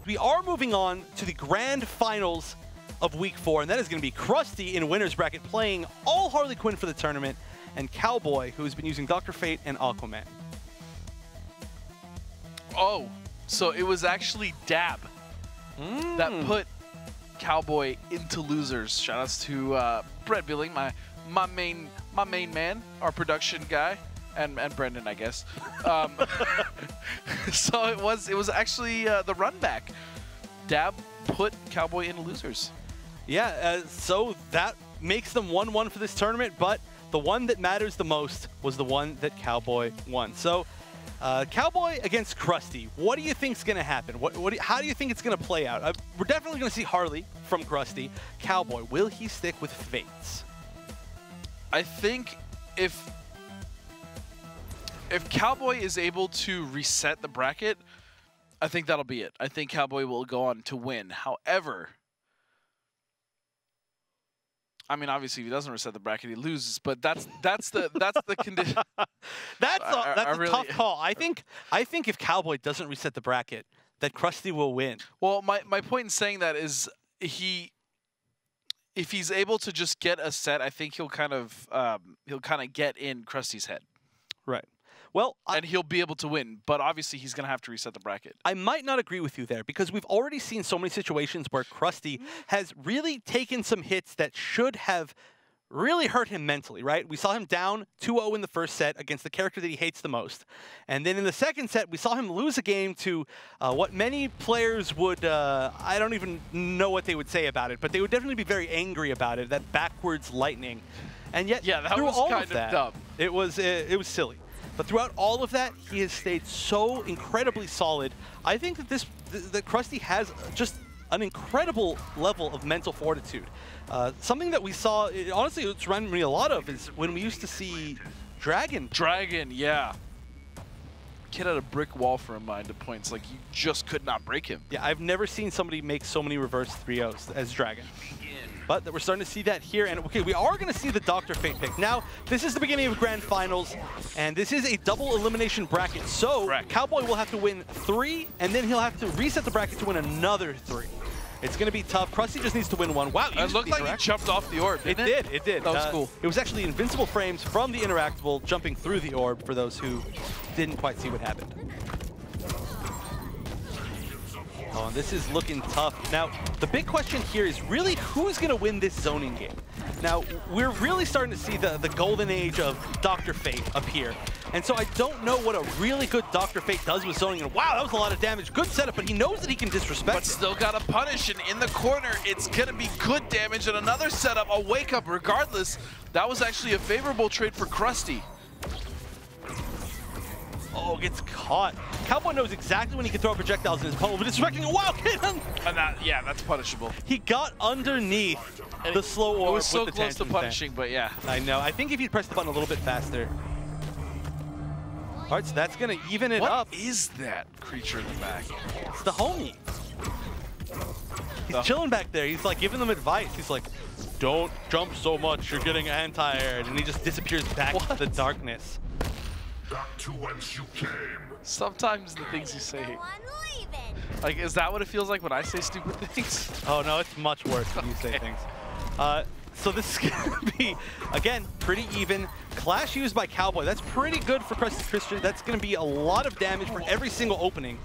we are moving on to the grand finals of Week 4, and that is going to be Krusty in winner's bracket playing all Harley Quinn for the tournament, and Cowboy, who has been using Dr. Fate and Aquaman. Oh, so it was actually Dab that put Cowboy into losers. Shoutouts to Brett Billing, my main man, our production guy, and Brendan, I guess. So it was actually the run back. Dab put Cowboy into losers. Yeah, so that makes them 1-1 for this tournament, but the one that matters the most was the one that Cowboy won. So Cowboy against Krusty, what do you think is going to happen? How do you think it's going to play out? We're definitely going to see Harley from Krusty. Cowboy, will he stick with Fates? I think if Cowboy is able to reset the bracket, I think that'll be it. I think Cowboy will go on to win. However, I mean, obviously, if he doesn't reset the bracket, he loses. But that's the condition. That's a tough call. I think if Cowboy doesn't reset the bracket, that Krusty will win. Well, my point in saying that is if he's able to just get a set, I think he'll kind of get in Krusty's head. Right. Well, and he'll be able to win, but obviously he's going to have to reset the bracket. I might not agree with you there because we've already seen so many situations where Krusty has really taken some hits that should have really hurt him mentally, right? We saw him down 2-0 in the first set against the character that he hates the most. And then in the second set, we saw him lose a game to what many players would, I don't even know what they would say about it, but they would definitely be very angry about it, that backwards lightning. And yet, yeah, that through was all kind of that, dumb. It was silly. But throughout all of that, he has stayed so incredibly solid. I think that that Krusty has just an incredible level of mental fortitude. Something that we saw, honestly, it's reminded me a lot of is when we used to see Dragon. Dragon, yeah. Kid had a brick wall for him mind at points. Like, you just could not break him. Yeah, I've never seen somebody make so many reverse 3-0s as Dragon. But we're starting to see that here, and okay, we are going to see the Dr. Fate pick. Now, this is the beginning of Grand Finals, and this is a double elimination bracket, so Correct. Cowboy will have to win 3, and then he'll have to reset the bracket to win another 3. It's going to be tough. Krusty just needs to win 1. Wow, it looked like he jumped off the orb, didn't it? It did. That was cool. It was actually invincible frames from the interactable jumping through the orb for those who didn't quite see what happened. Oh, and this is looking tough. Now, the big question here is really who's going to win this zoning game? Now, we're really starting to see the golden age of Dr. Fate up here. And so I don't know what a really good Dr. Fate does with zoning. And wow, that was a lot of damage. Good setup, but he knows that he can disrespect But still got to punish, and in the corner, it's going to be good damage. And another setup, a wake-up regardless. That was actually a favorable trade for Krusty. Oh, gets caught. Cowboy knows exactly when he can throw projectiles in his pummel, but it's wrecking a wow hit him. And yeah, that's punishable. He got underneath the slow orb. It was so with the close to tangent punishing, but yeah. I know. I think if he'd pressed the button a little bit faster. All right, so that's going to even it up. What is that creature in the back? It's the homie. He's chilling back there. He's like giving them advice. He's like, don't jump so much. You're getting anti-aired. And he just disappears back to the darkness. Back to whence you came. Sometimes the things you say. Like, is that what it feels like when I say stupid things? Oh, no, it's much worse when you say things. So this is going to be, again, pretty even. Clash used by Cowboy. That's pretty good for CrustyChristian. That's going to be a lot of damage for every single opening.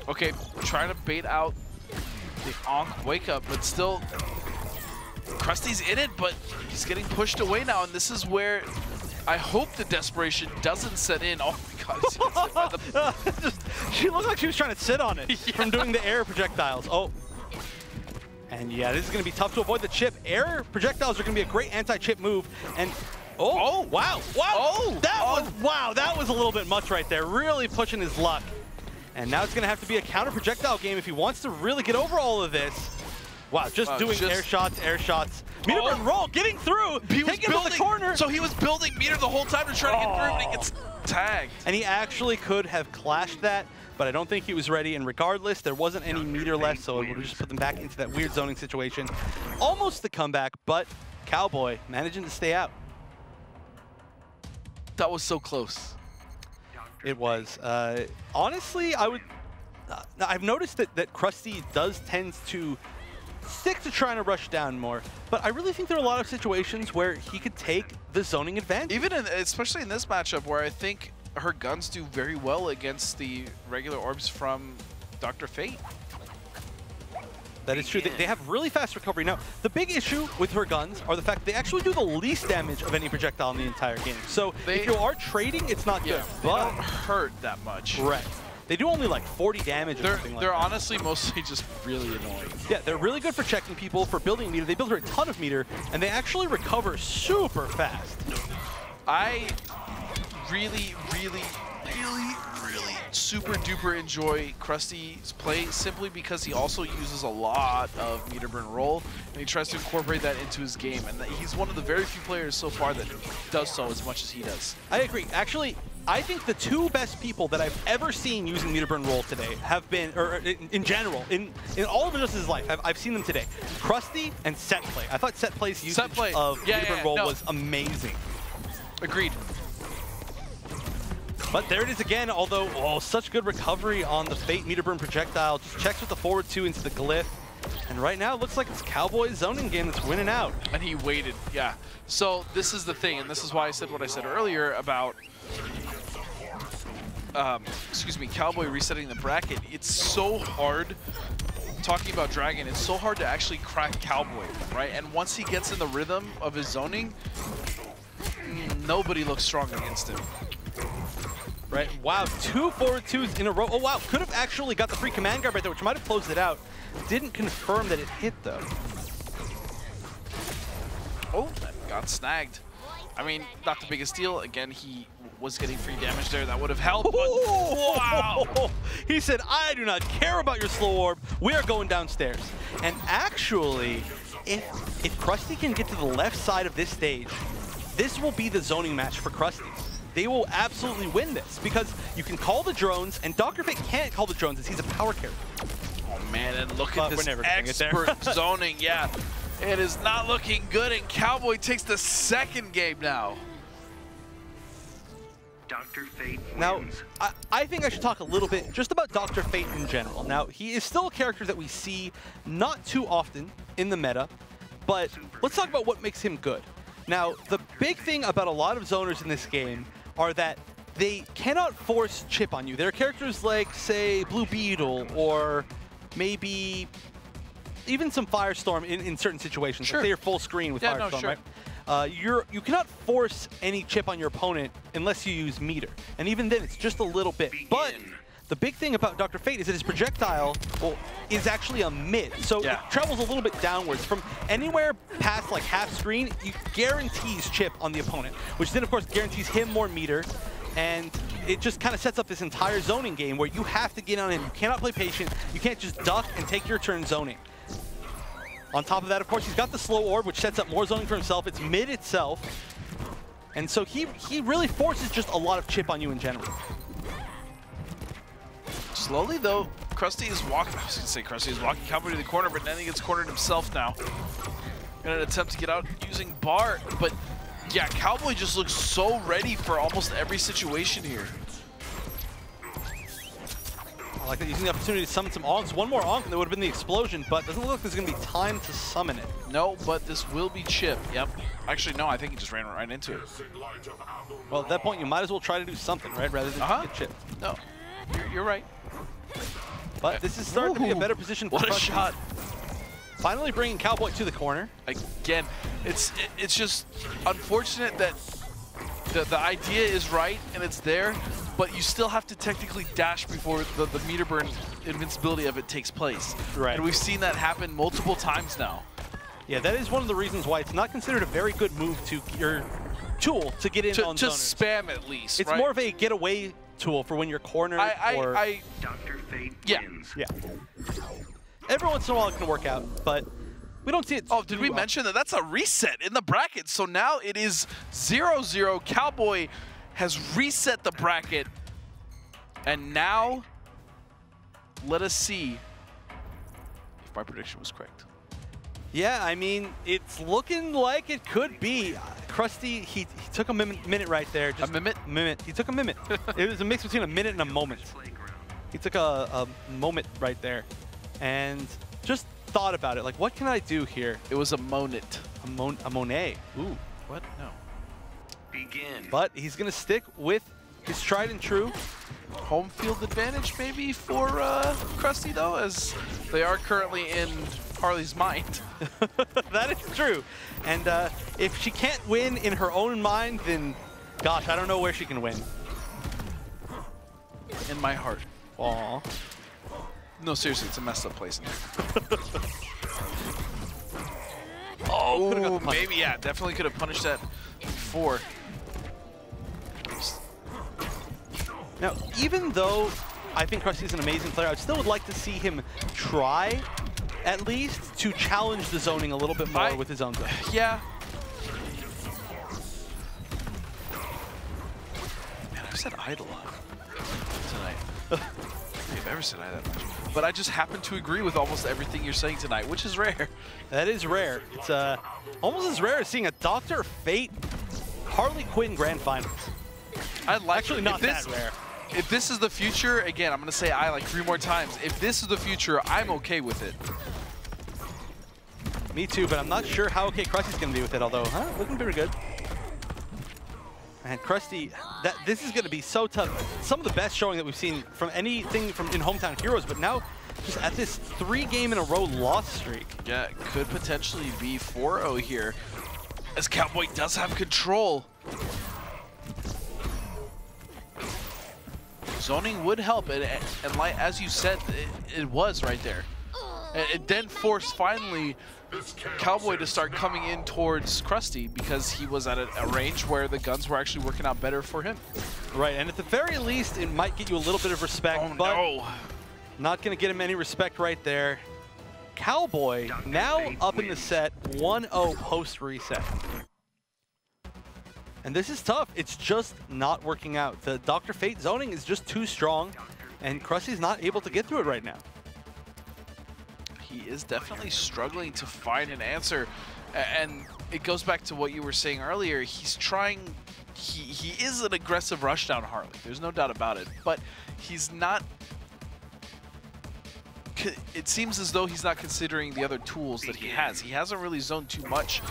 Okay, trying to bait out the Onk wake up, but still, Krusty's in it, but he's getting pushed away now, and this is where I hope the desperation doesn't set in. Oh my god. She looked like she was trying to sit on it from doing the air projectiles. Oh. And yeah, this is going to be tough to avoid the chip. Air projectiles are going to be a great anti-chip move. And wow. Wow. That was a little bit much right there. Really pushing his luck. And now it's going to have to be a counter projectile game if he wants to really get over all of this. Wow, just doing air shots. Meter burn roll, getting through, taking him to the corner. So he was building meter the whole time to try to get through, but he gets tagged. And he actually could have clashed that, but I don't think he was ready. And regardless, there wasn't any meter left, so it would just put them back into that weird zoning situation. Almost the comeback, but Cowboy managing to stay out. That was so close. It was. Honestly, I I've noticed that Krusty does tend to stick to trying to rush down more, but I really think there are a lot of situations where he could take the zoning advantage. Even especially in this matchup where I think her guns do very well against the regular orbs from Dr. Fate. That is true. They have really fast recovery. Now, the big issue with her guns are the fact that they actually do the least damage of any projectile in the entire game. So if you are trading, it's not good. They But don't hurt that much. right. They do only like 40 damage or something like that. They're honestly mostly just really annoying. Yeah, they're really good for checking people, for building meter. They build her a ton of meter, and they actually recover super fast. I really super duper enjoy Krusty's play simply because he also uses a lot of meter burn roll, and he tries to incorporate that into his game. And he's one of the very few players so far that does so as much as he does. I agree. Actually, I think the two best people that I've ever seen using meter burn roll today have been, or in general, in all of Injustice's life, I've seen them today. Krusty and Set Play. I thought Set Play's usage of meter burn roll was amazing. Agreed. But there it is again, although, oh, such good recovery on the Fate meter burn projectile. Just checks with the forward 2 into the glyph. And right now, it looks like it's Cowboy's zoning game that's winning out. And he waited, yeah. So this is the thing, and this is why I said what I said earlier about, excuse me, Cowboy resetting the bracket. It's so hard, talking about Dragon, it's so hard to actually crack Cowboy, right? And once he gets in the rhythm of his zoning, nobody looks strong against him. Right, wow, 2 forward 2s in a row. Oh, wow, could have actually got the free command grab right there, which might have closed it out. Didn't confirm that it hit, though. Oh, that got snagged. I mean, not the biggest deal. Again, he was getting free damage there. That would have helped, but wow! He said, I do not care about your slow orb. We are going downstairs. And actually, if Krusty can get to the left side of this stage, this will be the zoning match for Krusty. They will absolutely win this because you can call the drones, and Dr. Fate can't call the drones as he's a power character. Oh man, and look at this expert zoning. Yeah, it is not looking good, and Cowboy takes the second game now. Dr. Fate wins. Now, I think I should talk a little bit just about Dr. Fate in general. Now, he is still a character that we see not too often in the meta, but let's talk about what makes him good. Now, the big thing about a lot of zoners in this game are that they cannot force chip on you. There are characters like, say, Blue Beetle, or maybe even some Firestorm in certain situations. Sure. Like say you're full screen with Firestorm, right? You cannot force any chip on your opponent unless you use meter. And even then, it's just a little bit. But the big thing about Dr. Fate is that his projectile is actually a mid. So it travels a little bit downwards. From anywhere past like half screen, you guarantees chip on the opponent, which then of course guarantees him more meter. And it just kind of sets up this entire zoning game where you have to get on him. You cannot play patient. You can't just duck and take your turn zoning. On top of that, of course, he's got the slow orb, which sets up more zoning for himself. It's mid itself. And so he really forces just a lot of chip on you in general. Slowly, though, Krusty is walking. I was going to say Krusty is walking Cowboy to the corner, but then he gets cornered himself now. In an attempt to get out using Bar, but yeah, Cowboy just looks so ready for almost every situation here. I like that, using the opportunity to summon some Onks. One more Onk and there would have been the explosion, but doesn't look like there's going to be time to summon it. No, but this will be Chip. Yep. Actually, no, I think he just ran right into it. Well, at that point, you might as well try to do something, right? Rather than get chipped. No, you're right. But this is starting to be a better position for What a Krusty. shot. Finally bringing Cowboy to the corner. Again, it's just unfortunate that the idea is right and it's there, but you still have to technically dash before the meter burn invincibility of it takes place. Right. And we've seen that happen multiple times now. Yeah, that is one of the reasons why it's not considered a very good move to your tool to get in on to zoners. Spam at least. It's right? more of a getaway tool for when you're cornered or Dr. Fate wins. Yeah. Every once in a while it can work out, but we don't see it. Oh, did we mention that that's a reset in the bracket? So now it is 0-0. Cowboy has reset the bracket. And now, let us see if my prediction was correct. Yeah, I mean, it's looking like it could be. Krusty, he took a minute right there. Just a minute? Minute. He took a minute. It was a mix between a minute and a moment. He took a moment right there and just thought about it. Like, what can I do here? It was a Monet. A Monet. Ooh. What? No. Begin. But he's going to stick with his tried and true. Home field advantage maybe for Krusty, though, as they are currently in Harley's mind. That is true. And if she can't win in her own mind, then, gosh, I don't know where she can win. In my heart. Aw. No, seriously, it's a messed up place in there. Oh, maybe, yeah, definitely could have punished that before. Now, even though I think Krusty's an amazing player, I still would like to see him try, at least, to challenge the zoning a little bit more with his own zone. Yeah. Man, I've said I a lot tonight. I've ever said I that much. But I just happen to agree with almost everything you're saying tonight, which is rare. That is rare. It's almost as rare as seeing a Dr. Fate Harley Quinn Grand Finals. I'd like Actually, not that rare. If this is the future, again, I'm going to say I like 3 more times. If this is the future, I'm okay with it. Me too, but I'm not sure how okay Krusty's going to be with it, although, looking pretty good. And Krusty, this is going to be so tough. Some of the best showing that we've seen from anything from in Hometown Heroes, but now just at this 3-game-in-a-row loss streak. Yeah, it could potentially be 4-0 here, as Cowboy does have control. Zoning would help, and like as you said, it was right there. And it then forced finally Cowboy to start coming in towards Krusty because he was at a range where the guns were actually working out better for him. Right, and at the very least, it might get you a little bit of respect, but not going to get him any respect right there. Cowboy now up in the set, 1-0 post-reset. And this is tough. It's just not working out. The Dr. Fate zoning is just too strong, and Krusty's not able to get through it right now. He is definitely struggling to find an answer, and it goes back to what you were saying earlier. He's trying, he is an aggressive rushdown Harley. There's no doubt about it, but he's not, it seems as though he's not considering the other tools that he has. He hasn't really zoned too much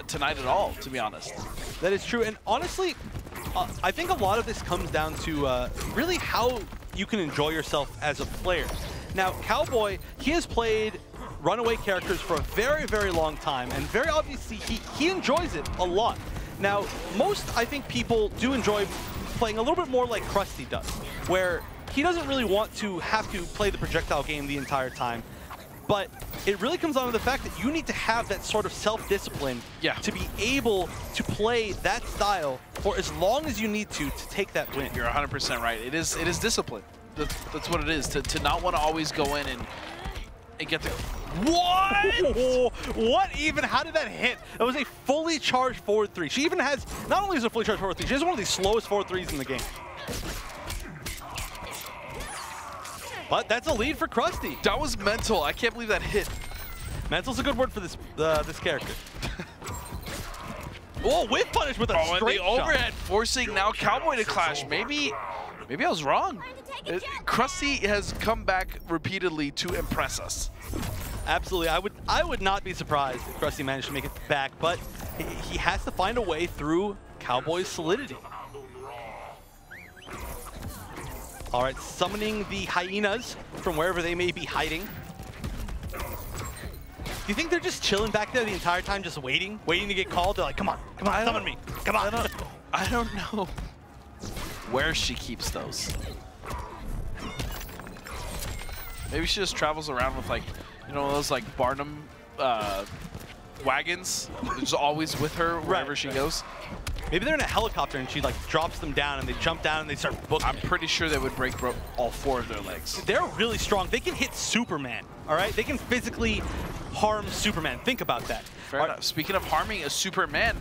tonight at all, to be honest. That is true, and honestly, I think a lot of this comes down to really how you can enjoy yourself as a player. Now, Cowboy, he has played runaway characters for a very, very long time, and very obviously he enjoys it a lot. Now, most, I think, people do enjoy playing a little bit more like Krusty does, where he doesn't really want to have to play the projectile game the entire time, but it really comes down to the fact that you need to have that sort of self-discipline to be able to play that style for as long as you need to take that win. You're 100% right. It is discipline. That's what it is, to not want to always go in and get the... What? What even? How did that hit? That was a fully charged forward 3. She even has, not only is it a fully charged forward 3, she has one of the slowest forward 3s in the game. But that's a lead for Krusty. That was mental. I can't believe that hit. Mental's a good word for this this character. Oh, whip punish with a straight and the overhead forcing now Cowboy to clash. Maybe I was wrong. Krusty has come back repeatedly to impress us. Absolutely. I would not be surprised if Krusty managed to make it back, but he has to find a way through Cowboy's solidity. All right, summoning the hyenas from wherever they may be hiding. Do you think they're just chilling back there the entire time, just waiting to get called? They're like, come on, summon me, come on. I don't know where she keeps those. Maybe she just travels around with, like, you know, those like Barnum wagons. They're just always with her wherever she goes. Maybe they're in a helicopter and she like drops them down and they jump down and they start booking. I'm pretty sure they would break all 4 of their legs. They're really strong. They can hit Superman, all right? They can physically harm Superman. Think about that. Fair enough. Speaking of harming a Superman,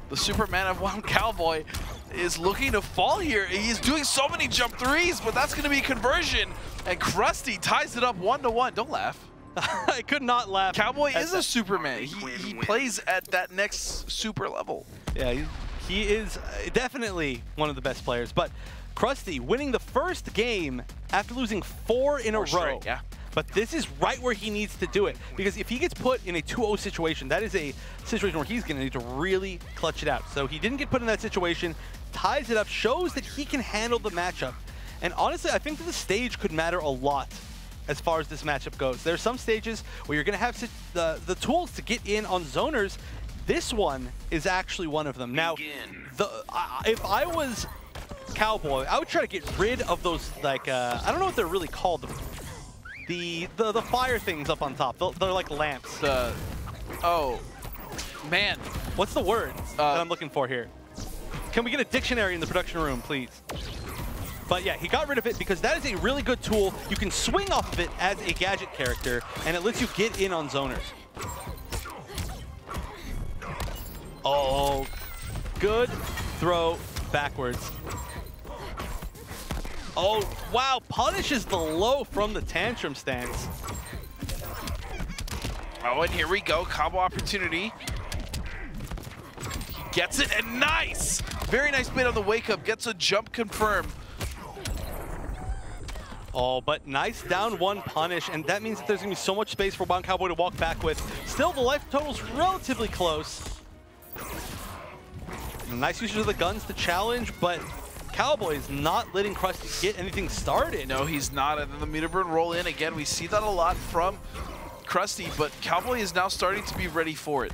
the Superman of One Cowboy is looking to fall here. He's doing so many jump 3s, but that's going to be conversion. And Krusty ties it up 1-1. Don't laugh. I could not laugh. Cowboy is a Superman. He plays at that next super level. Yeah, he is definitely one of the best players. But Krusty winning the first game after losing 4 in a row. Straight, yeah. But this is right where he needs to do it, because if he gets put in a 2-0 situation, that is a situation where he's going to need to really clutch it out. So he didn't get put in that situation, ties it up, shows that he can handle the matchup. And honestly, I think that the stage could matter a lot as far as this matchup goes. There are some stages where you're going to have the tools to get in on zoners. This one is actually one of them. Now, if I was Cowboy, I would try to get rid of those, like, I don't know what they're really called. The fire things up on top. They're like lamps. Oh, man. What's the word that I'm looking for here? Can we get a dictionary in the production room, please? But yeah, he got rid of it because that is a really good tool. You can swing off of it as a gadget character, and it lets you get in on zoners. Oh, good throw backwards. Oh, wow, punishes the low from the tantrum stance. Oh, and here we go, combo opportunity. He gets it, and nice! Very nice bait on the wake up, gets a jump confirmed. Oh, but nice down 1 punish, and that means that there's gonna be so much space for Wild Cowboy to walk back with. Still, the life total's relatively close. Nice usage of the guns to challenge, but Cowboy is not letting Krusty get anything started. No, he's not, and then the meter burn roll in again. We see that a lot from Krusty, but Cowboy is now starting to be ready for it.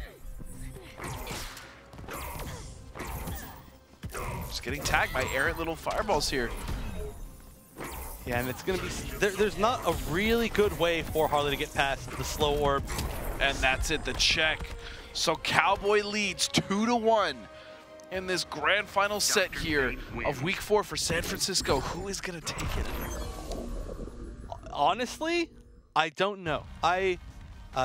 Just getting tagged by errant little fireballs here. Yeah, and it's going to be... There's not a really good way for Harley to get past the slow orb. And that's it, the check. So Cowboy leads 2-1 in this grand final set here of Week 4 for San Francisco. Who is going to take it? Honestly, I don't know.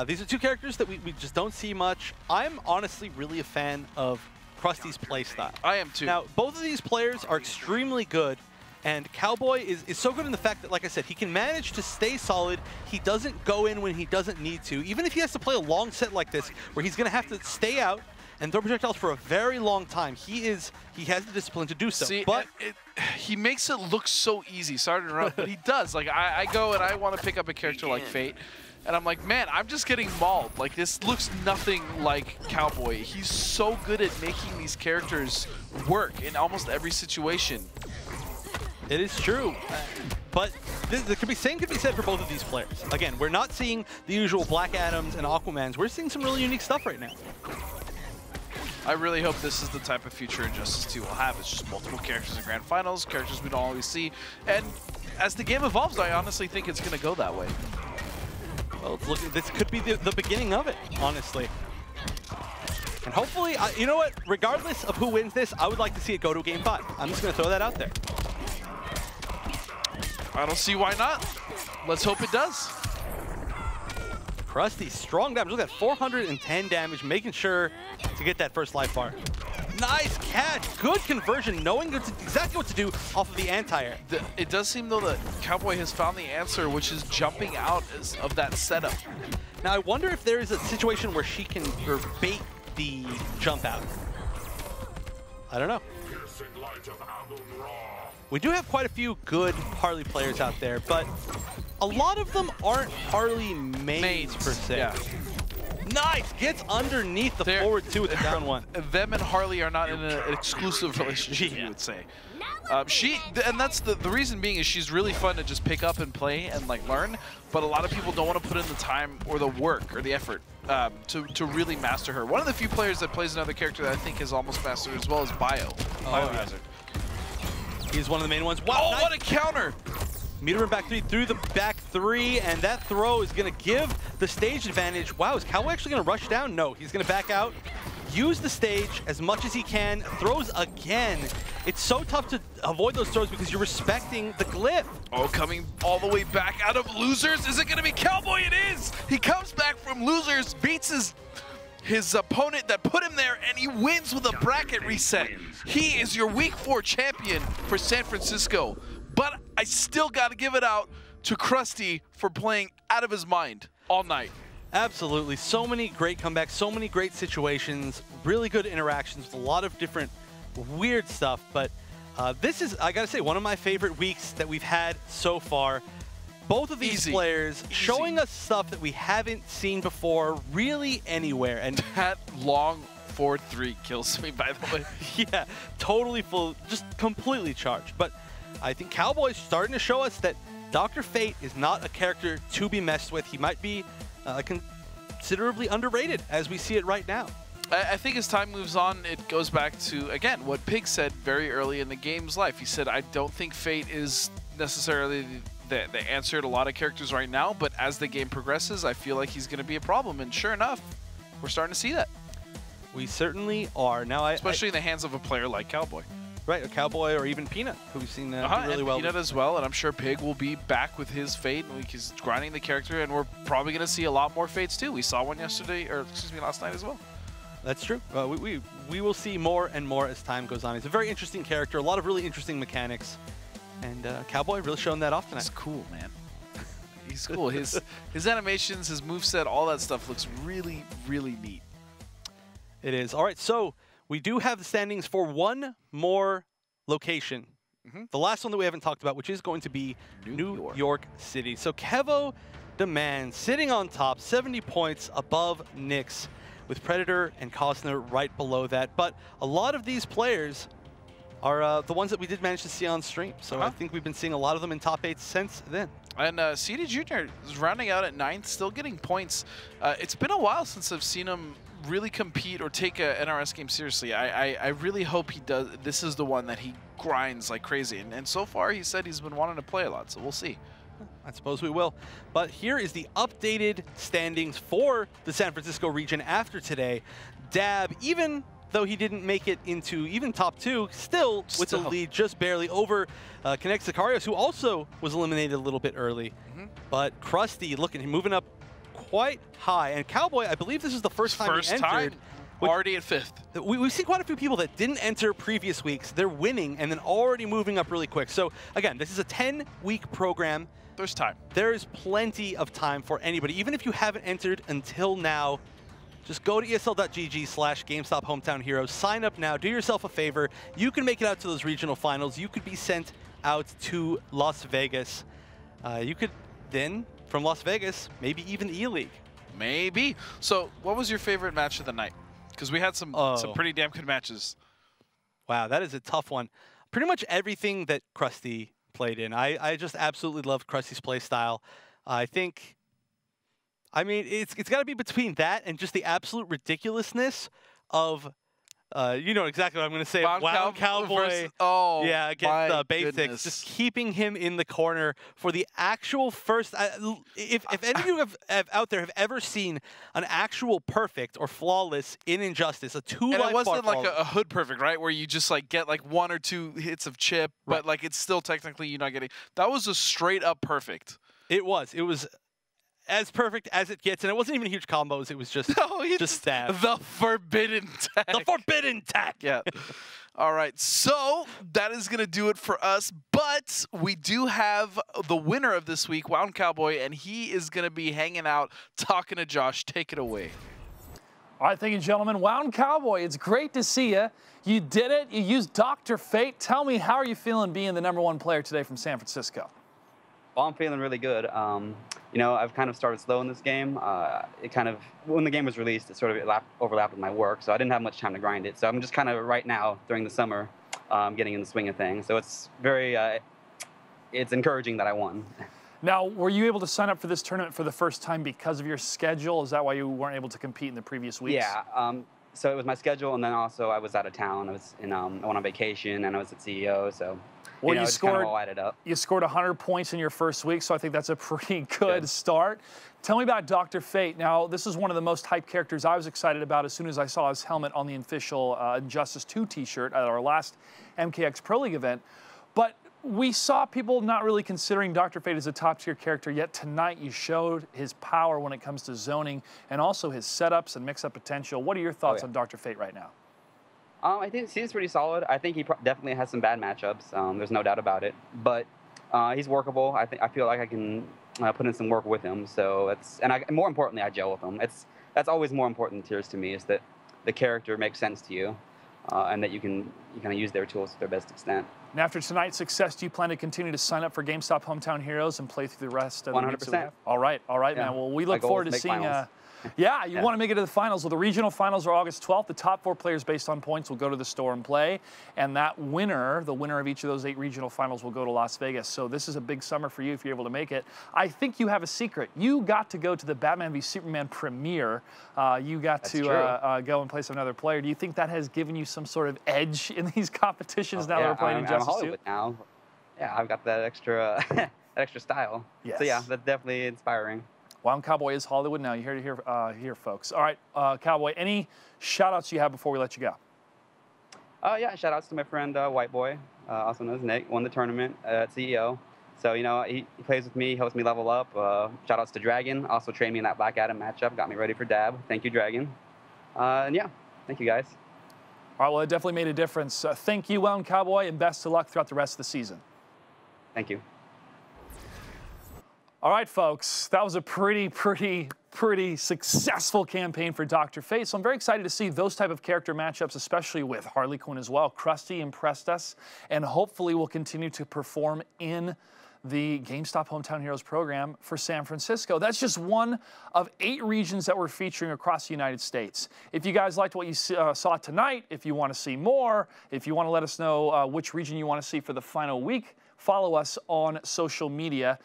These are 2 characters that we just don't see much. I'm honestly really a fan of Krusty's playstyle. I am too. Now, both of these players are extremely good, and Cowboy is so good in the fact that, like I said, he can manage to stay solid. He doesn't go in when he doesn't need to. Even if he has to play a long set like this, where he's going to have to stay out and throw projectiles for a very long time, he has the discipline to do so. See, but he makes it look so easy. Sorry to interrupt, but he does. Like, I go and I want to pick up a character like Fate, and I'm like, man, I'm just getting mauled. Like, this looks nothing like Cowboy. He's so good at making these characters work in almost every situation. It is true, but same could be said for both of these players. Again, we're not seeing the usual Black Adams and Aquamans. We're seeing some really unique stuff right now. I really hope this is the type of future Injustice 2 will have. It's just multiple characters in Grand Finals, characters we don't always see. And as the game evolves, I honestly think it's going to go that way. Well, this could be the beginning of it, honestly. And hopefully, you know what? Regardless of who wins this, I would like to see it go to Game 5. I'm just going to throw that out there. I don't see why not. Let's hope it does. Krusty, strong damage. Look at that, 410 damage, making sure to get that first life bar. Nice catch, good conversion, knowing exactly what to do off of the anti-air. It does seem, though, that Cowboy has found the answer, which is jumping out of that setup. Now, I wonder if there is a situation where she can bait the jump out. I don't know. We do have quite a few good Harley players out there, but a lot of them aren't Harley mains per se. Yeah. Nice! Gets underneath the forward 2 with the down 1. Them and Harley are not in an exclusive relationship, you would say. And that's the reason being is she's really fun to just pick up and play and like learn, but a lot of people don't want to put in the time or the work or the effort to really master her. One of the few players that plays another character that I think is almost mastered as well is Biohazard. He's one of the main ones. Wow, oh, nice. What a counter! Meter run back 3 through the back 3, and that throw is going to give the stage advantage. Wow, is Cowboy actually going to rush down? No, he's going to back out, use the stage as much as he can, throws again. It's so tough to avoid those throws because you're respecting the glyph. Oh, coming all the way back out of losers. Is it going to be Cowboy? It is! He comes back from losers, beats his opponent that put him there, and he wins with a bracket reset. He is your Week 4 champion for San Francisco. But I still got to give it out to Krusty for playing out of his mind all night. Absolutely. So many great comebacks, so many great situations, really good interactions with a lot of different weird stuff. But This is, I gotta say, one of my favorite weeks that we've had so far. Both of these players showing us stuff that we haven't seen before really anywhere. And that long 4-3 kills me, by the way. Yeah, totally full, just completely charged. But I think Cowboy's starting to show us that Dr. Fate is not a character to be messed with. He might be considerably underrated as we see it right now. I think as time moves on, it goes back to, again, what Pig said very early in the game's life. He said, I don't think Fate is necessarily the answer to a lot of characters right now, but as the game progresses, I feel like he's going to be a problem. And sure enough, we're starting to see that. We certainly are. Now, especially in the hands of a player like Cowboy. Right, a Cowboy or even Peanut, who we've seen do really well. Peanut as well, and I'm sure Pig will be back with his Fate. He's grinding the character, and we're probably going to see a lot more Fates too. We saw one yesterday, or excuse me, last night as well. That's true. We will see more and more as time goes on. He's a very interesting character, a lot of really interesting mechanics, and Cowboy really showing that off tonight. He's cool, man. He's cool. His animations, his moveset, all that stuff looks really, really neat. It is. All right, so we do have the standings for one more location. The last one that we haven't talked about, which is going to be New York City. So Kevo Demand sitting on top, 70 points above Nyx, with Predator and Costner right below that. But a lot of these players are the ones that we did manage to see on stream. So I think we've been seeing a lot of them in top 8 since then. And CD Jr. is rounding out at 9th, still getting points. It's been a while since I've seen him really compete or take a NRS game seriously. I really hope he does. This is the one that he grinds like crazy. And so far, he said he's been wanting to play a lot, so we'll see. I suppose we will. But here is the updated standings for the San Francisco region after today. Dab, even though he didn't make it into even top 2, still with the lead just barely over Connect Sicarios, who also was eliminated a little bit early. But Krusty moving up quite high. And Cowboy, I believe this is the first time he entered. Already at 5th. We've seen quite a few people that didn't enter previous weeks. They're winning and then already moving up really quick. So again, this is a 10-week program. There's time. There is plenty of time for anybody. Even if you haven't entered until now, just go to esl.gg/GameStop Hometown Heroes. Sign up now. Do yourself a favor. You can make it out to those regional finals. You could be sent out to Las Vegas. You could then, from Las Vegas, maybe even E-League. Maybe. So what was your favorite match of the night? Because we had some pretty damn good matches. Wow, that is a tough one. Pretty much everything that Krusty played in. I just absolutely loved Krusty's play style. I mean, it's got to be between that and just the absolute ridiculousness of, you know exactly what I'm going to say. Wow, Cowboy. Yeah, against Basics. Goodness. Just keeping him in the corner for the actual first. If any of you have out there have ever seen an actual perfect or flawless in Injustice, a 2-life and it wasn't like flawless. a hood perfect, right? Where you just like get like 1 or 2 hits of chip, but like it's still technically you're not getting. That was a straight up perfect. It was. It was as perfect as it gets, and it wasn't even huge combos. It was just just stab. The forbidden tag. The forbidden tag. Yeah. All right. So that is going to do it for us, but we do have the winner of this week, Wound Cowboy, and he is going to be hanging out, talking to Josh. Take it away. All right, thank you, gentlemen. Wound Cowboy, it's great to see you. You did it. You used Dr. Fate. Tell me, how are you feeling being the #1 player today from San Francisco? Well, I'm feeling really good. You know, I've kind of started slow in this game. It kind of, when the game was released, it sort of overlapped with my work, so I didn't have much time to grind it. So I'm just kind of right now, during the summer, getting in the swing of things. So it's very, it's encouraging that I won. Now, were you able to sign up for this tournament for the first time because of your schedule? Is that why you weren't able to compete in the previous weeks? Yeah. So it was my schedule, and then also I was out of town. I was in, I went on vacation, and I was at CEO, so well, you know, it's kind of all added up. You scored 100 points in your first week, so I think that's a pretty good start. Tell me about Dr. Fate. Now, this is one of the most hyped characters I was excited about as soon as I saw his helmet on the official Injustice 2 t-shirt at our last MKX Pro League event. But we saw people not really considering Dr. Fate as a top-tier character, yet tonight you showed his power when it comes to zoning and also his setups and mix-up potential. What are your thoughts on Dr. Fate right now? I think he's pretty solid. I think he definitely has some bad matchups. There's no doubt about it. But he's workable. I feel like I can put in some work with him. So it's and more importantly, I gel with him. That's always more important tiers to me, is that the character makes sense to you, and that you can kind of use their tools to their best extent. And after tonight's success, do you plan to continue to sign up for GameStop Hometown Heroes and play through the rest of the weeks that we have? 100%. All right, Yeah. man. Well, we look forward to seeing. Yeah, you want to make it to the finals. Well, the regional finals are August 12th. The top 4 players based on points will go to the store and play. And that winner, the winner of each of those 8 regional finals, will go to Las Vegas. So this is a big summer for you if you're able to make it. I think you have a secret. You got to go to the Batman v Superman premiere. You got to go and play some other player. Do you think that has given you some sort of edge in these competitions now that we're playing Injustice 2? I'm Hollywood now. Yeah, I've got that extra, that extra style. Yes. So yeah, that's definitely inspiring. Wild Cowboy is Hollywood now. You hear it here, folks. All right, Cowboy, any shout-outs you have before we let you go? Yeah, shout-outs to my friend White Boy, also known as Nick, won the tournament at CEO. So, you know, he plays with me, helps me level up. Shout-outs to Dragon, also trained me in that Black Adam matchup, got me ready for Dab. Thank you, Dragon. And yeah, thank you, guys. All right, well, it definitely made a difference. Thank you, Wild Cowboy, and best of luck throughout the rest of the season. Thank you. All right, folks, that was a pretty successful campaign for Dr. Fate. So I'm very excited to see those type of character matchups, especially with Harley Quinn as well. Krusty impressed us, and hopefully will continue to perform in the GameStop Hometown Heroes program for San Francisco. That's just one of 8 regions that we're featuring across the United States. If you guys liked what you saw tonight, if you want to see more, if you want to let us know which region you want to see for the final week, follow us on social media.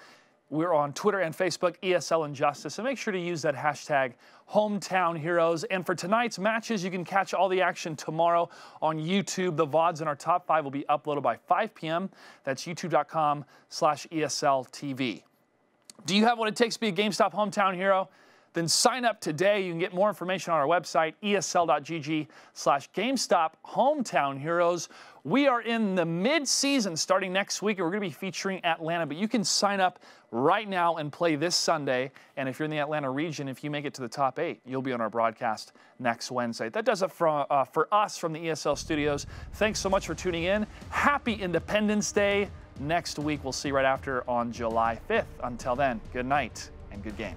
We're on Twitter and Facebook, ESL Injustice, and make sure to use that hashtag Hometown Heroes. And for tonight's matches, you can catch all the action tomorrow on YouTube. The VODs in our top 5 will be uploaded by 5 p.m. That's youtube.com/ESLTV. Do you have what it takes to be a GameStop Hometown Hero? Then sign up today. You can get more information on our website, esl.gg/GameStop Hometown Heroes. We are in the mid-season starting next week, and we're going to be featuring Atlanta, but you can sign up right now and play this Sunday. And if you're in the Atlanta region, if you make it to the top 8, you'll be on our broadcast next Wednesday. That does it for us from the ESL studios. Thanks so much for tuning in. Happy Independence Day. Next week, we'll see you right after on July 5th. Until then, good night and good game.